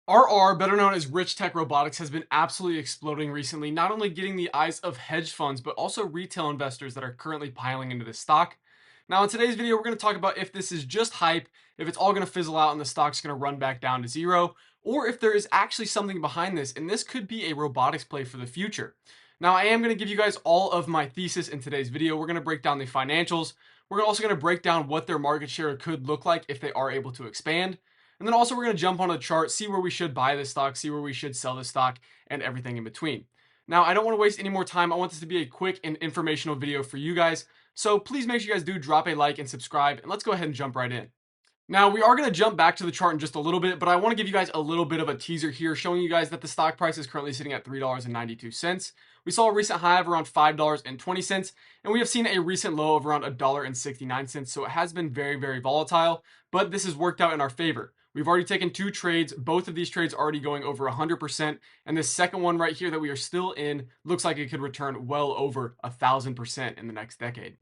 RR, better known as Rich Tech Robotics, has been absolutely exploding recently, not only getting the eyes of hedge funds, but also retail investors that are currently piling into this stock. Now, in today's video, we're going to talk about if this is just hype, if it's all going to fizzle out and the stock's going to run back down to zero, or if there is actually something behind this, and this could be a robotics play for the future. Now, I am going to give you guys all of my thesis in today's video. We're going to break down the financials. We're also going to break down what their market share could look like if they are able to expand. And then also we're going to jump on a chart, see where we should buy this stock, see where we should sell this stock, and everything in between. Now, I don't want to waste any more time. I want this to be a quick and informational video for you guys. So please make sure you guys do drop a like and subscribe, and let's go ahead and jump right in. Now, we are going to jump back to the chart in just a little bit, but I want to give you guys a little bit of a teaser here, showing you guys that the stock price is currently sitting at $3.92. We saw a recent high of around $5.20, and we have seen a recent low of around $1.69, so it has been very, very volatile, but this has worked out in our favor. We've already taken two trades. Both of these trades already going over 100%, and this second one right here that we are still in looks like it could return well over 1,000% in the next decade.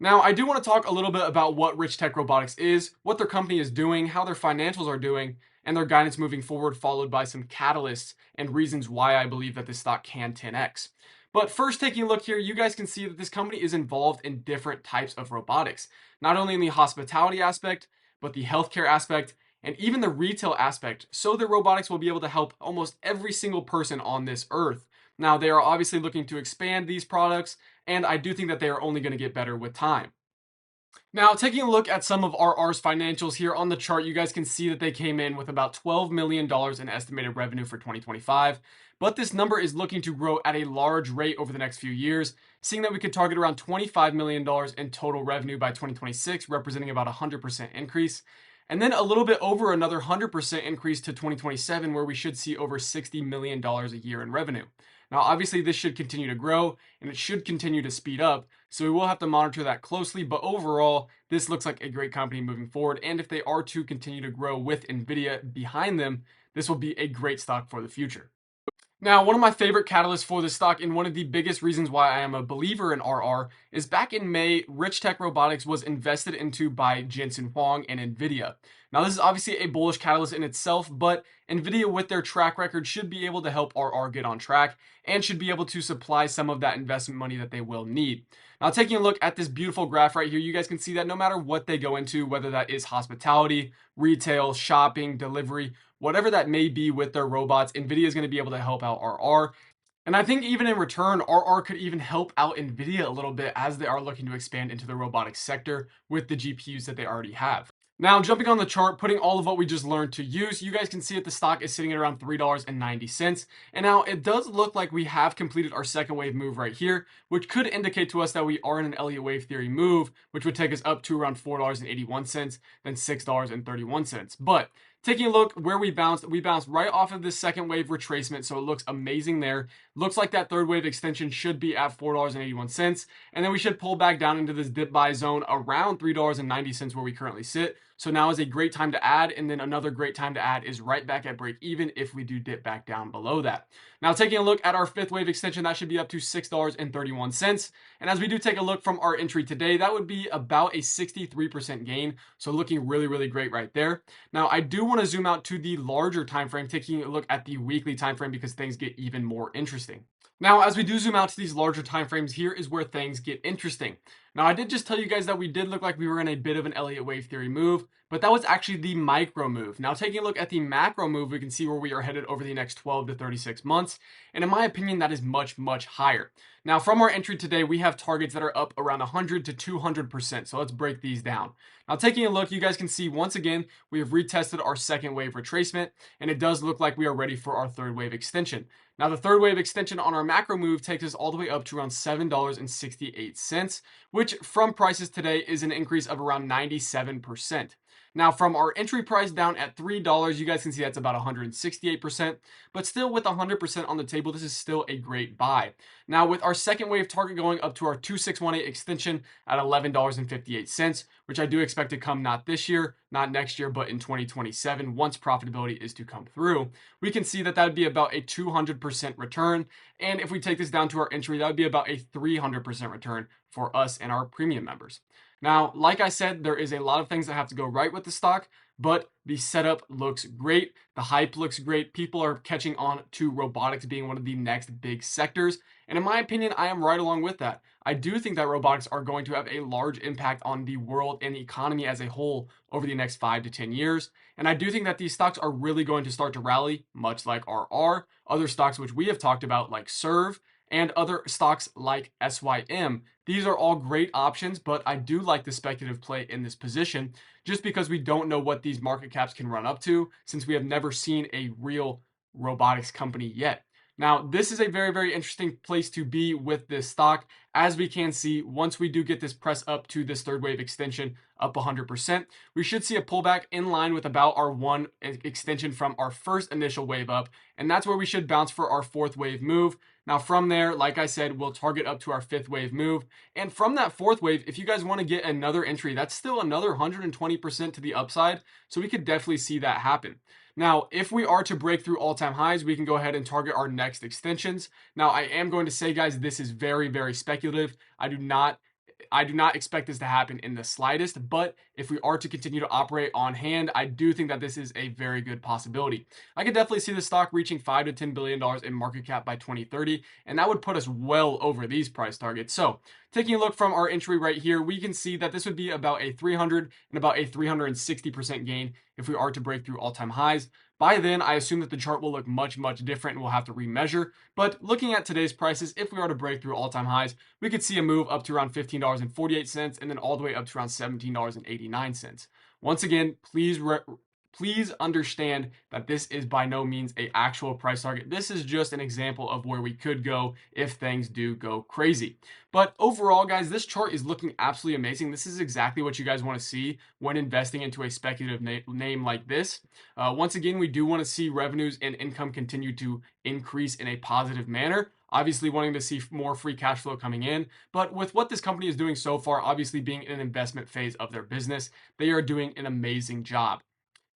Now, I do want to talk a little bit about what Rich Tech Robotics is, what their company is doing, how their financials are doing, and their guidance moving forward, followed by some catalysts and reasons why I believe that this stock can 10x. But first, taking a look here, you guys can see that this company is involved in different types of robotics, not only in the hospitality aspect, but the healthcare aspect, and even the retail aspect, so their robotics will be able to help almost every single person on this earth. Now, they are obviously looking to expand these products, and I do think that they are only going to get better with time. Now, taking a look at some of RR's financials here on the chart, you guys can see that they came in with about $12 million in estimated revenue for 2025, but this number is looking to grow at a large rate over the next few years, seeing that we could target around $25 million in total revenue by 2026, representing about a 100% increase. And then a little bit over another 100% increase to 2027, where we should see over $60 million a year in revenue. Now, obviously, this should continue to grow and it should continue to speed up. So we will have to monitor that closely. But overall, this looks like a great company moving forward. And if they are to continue to grow with NVIDIA behind them, this will be a great stock for the future. Now, one of my favorite catalysts for this stock, and one of the biggest reasons why I am a believer in RR, is back in May, Rich Tech Robotics was invested into by Jensen Huang and NVIDIA. Now, this is obviously a bullish catalyst in itself, but NVIDIA, with their track record, should be able to help RR get on track and should be able to supply some of that investment money that they will need. Now, taking a look at this beautiful graph right here, you guys can see that no matter what they go into, whether that is hospitality, retail, shopping, delivery, whatever that may be with their robots, NVIDIA is going to be able to help out RR. And I think even in return, RR could even help out NVIDIA a little bit as they are looking to expand into the robotics sector with the GPUs that they already have. Now, jumping on the chart, putting all of what we just learned to use, you guys can see that the stock is sitting at around $3.90. And now it does look like we have completed our second wave move right here, which could indicate to us that we are in an Elliott wave theory move, which would take us up to around $4.81, then $6.31. But taking a look where we bounced right off of this second wave retracement, so it looks amazing there. Looks like that third wave extension should be at $4.81, and then we should pull back down into this dip buy zone around $3.90 where we currently sit. So now is a great time to add, and then another great time to add is right back at break even if we do dip back down below that. Now, taking a look at our fifth wave extension, that should be up to $6.31. And as we do take a look from our entry today, that would be about a 63% gain. So looking really, really great right there. Now, I do want to zoom out to the larger time frame, taking a look at the weekly time frame because things get even more interesting. Now, as we do zoom out to these larger time frames, here is where things get interesting. Now, I did just tell you guys that we did look like we were in a bit of an Elliott wave theory move, but that was actually the micro move. Now, taking a look at the macro move, we can see where we are headed over the next 12 to 36 months. And in my opinion, that is much, much higher. Now, from our entry today, we have targets that are up around 100 to 200%. So let's break these down. Now, taking a look, you guys can see once again, we have retested our second wave retracement, and it does look like we are ready for our third wave extension. Now, the third wave extension on our macro move takes us all the way up to around $7.68, which from prices today is an increase of around 97%. Now, from our entry price down at $3, you guys can see that's about 168%, but still with 100% on the table, this is still a great buy. Now, with our second wave target going up to our 2618 extension at $11.58, which I do expect to come not this year, not next year, but in 2027, once profitability is to come through, we can see that that would be about a 200% return. And if we take this down to our entry, that would be about a 300% return for us and our premium members. Now, like I said, there is a lot of things that have to go right with the stock, but the setup looks great. The hype looks great. People are catching on to robotics being one of the next big sectors. And in my opinion, I am right along with that. I do think that robotics are going to have a large impact on the world and the economy as a whole over the next 5 to 10 years. And I do think that these stocks are really going to start to rally, much like RR, other stocks which we have talked about, like Serve, and other stocks like SYM. These are all great options, but I do like the speculative play in this position just because we don't know what these market caps can run up to since we have never seen a real robotics company yet. Now, this is a very, very interesting place to be with this stock. As we can see, once we do get this press up to this third wave extension up 100%, we should see a pullback in line with about our one extension from our first initial wave up. And that's where we should bounce for our fourth wave move. Now, from there, like I said, we'll target up to our fifth wave move. And from that fourth wave, if you guys want to get another entry, that's still another 120% to the upside. So we could definitely see that happen. Now, if we are to break through all-time highs, we can go ahead and target our next extensions. Now, I am going to say, guys, this is very, very speculative. I do not expect this to happen in the slightest, but if we are to continue to operate on hand, I do think that this is a very good possibility. I could definitely see the stock reaching $5 to $10 billion in market cap by 2030, and that would put us well over these price targets. So taking a look from our entry right here, we can see that this would be about a 300 and about a 360% gain if we are to break through all-time highs. By then, I assume that the chart will look much, much different and we'll have to remeasure. But looking at today's prices, if we are to break through all-time highs, we could see a move up to around $15.48 and then all the way up to around $17.89. Once again, please understand that this is by no means an actual price target. This is just an example of where we could go if things do go crazy. But overall, guys, this chart is looking absolutely amazing. This is exactly what you guys want to see when investing into a speculative name like this. Once again, we do want to see revenues and income continue to increase in a positive manner. Obviously wanting to see more free cash flow coming in. But with what this company is doing so far, obviously being in an investment phase of their business, they are doing an amazing job.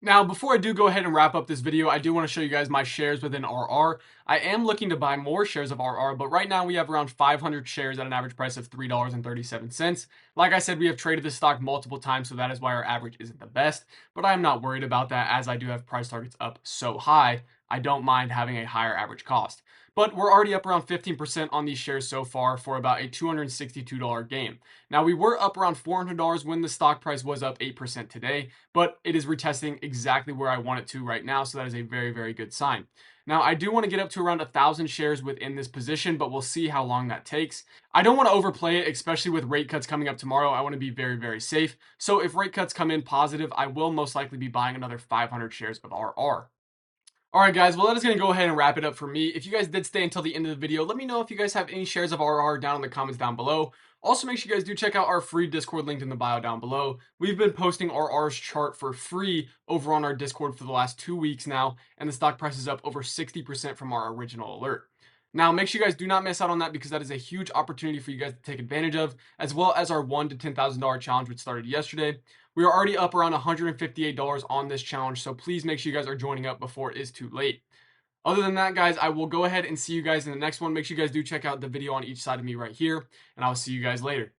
Now, before I do go ahead and wrap up this video, I do want to show you guys my shares within RR. I am looking to buy more shares of RR, but right now we have around 500 shares at an average price of $3.37. Like I said, we have traded this stock multiple times, so that is why our average isn't the best, but I'm not worried about that as I do have price targets up so high. I don't mind having a higher average cost. But we're already up around 15% on these shares so far for about a $262 gain. Now, we were up around $400 when the stock price was up 8% today, but it is retesting exactly where I want it to right now, so that is a very, very good sign. Now, I do want to get up to around 1,000 shares within this position, but we'll see how long that takes. I don't want to overplay it, especially with rate cuts coming up tomorrow. I want to be very, very safe. So if rate cuts come in positive, I will most likely be buying another 500 shares of RR. All right, guys, well, that is going to go ahead and wrap it up for me. If you guys did stay until the end of the video, let me know if you guys have any shares of RR down in the comments down below. Also, make sure you guys do check out our free Discord linked in the bio down below. We've been posting RR's chart for free over on our Discord for the last 2 weeks now, and the stock price is up over 60% from our original alert. Now, make sure you guys do not miss out on that because that is a huge opportunity for you guys to take advantage of, as well as our $1 to $10,000 challenge, which started yesterday. We are already up around $158 on this challenge, so please make sure you guys are joining up before it is too late. Other than that, guys, I will go ahead and see you guys in the next one. Make sure you guys do check out the video on each side of me right here, and I'll see you guys later.